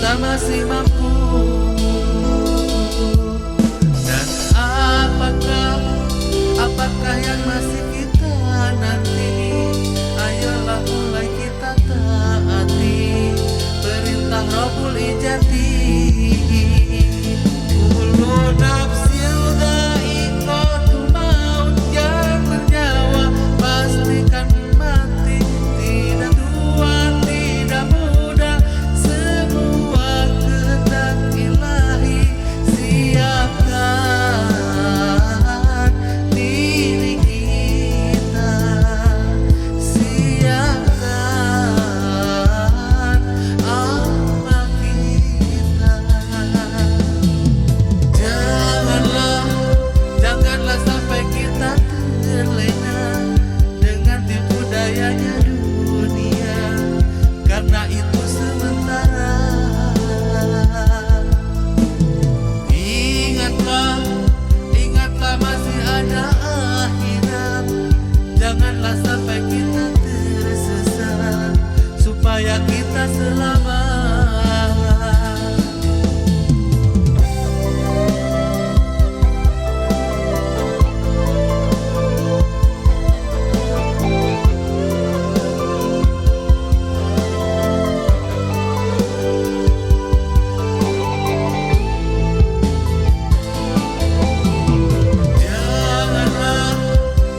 kita masih mampu. Dan apakah yang masih kita nanti? Ayolah mulai kita taati perintah Rabbul Ijati. Kullu nafsin dha'iqatul maut, yang bernyawa pastikan mati. Tidak tua, tidak muda, semua kehendak Ilahi. Siapkan diri kita, siapkan amal kita. Janganlah sampai kita terlena dengan tipu dayanya dunia, karena itu sementara. Ingatlah masih ada akhirat. Janganlah sampai kita tersesat, supaya kita selamat.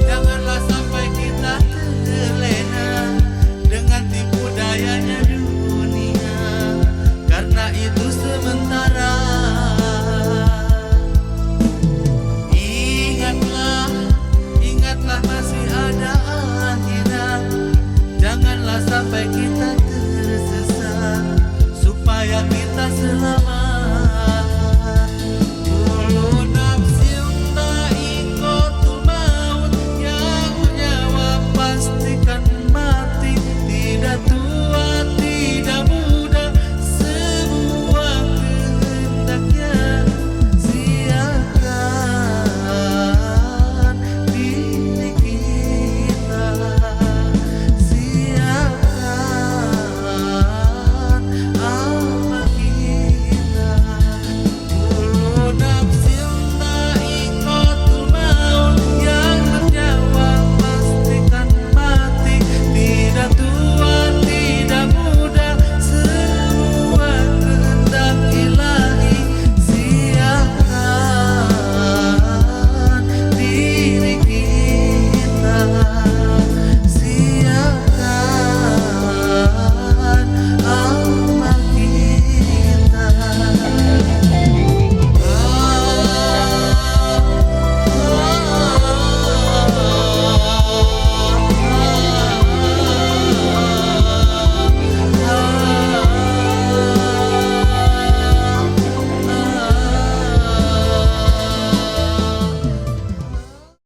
Janganlah sampai kita terlena dengan tipu dayanya dunia, karena itu sementara. Ingatlah masih ada akhirat. Janganlah sampai kita tersesat, supaya kita selamat.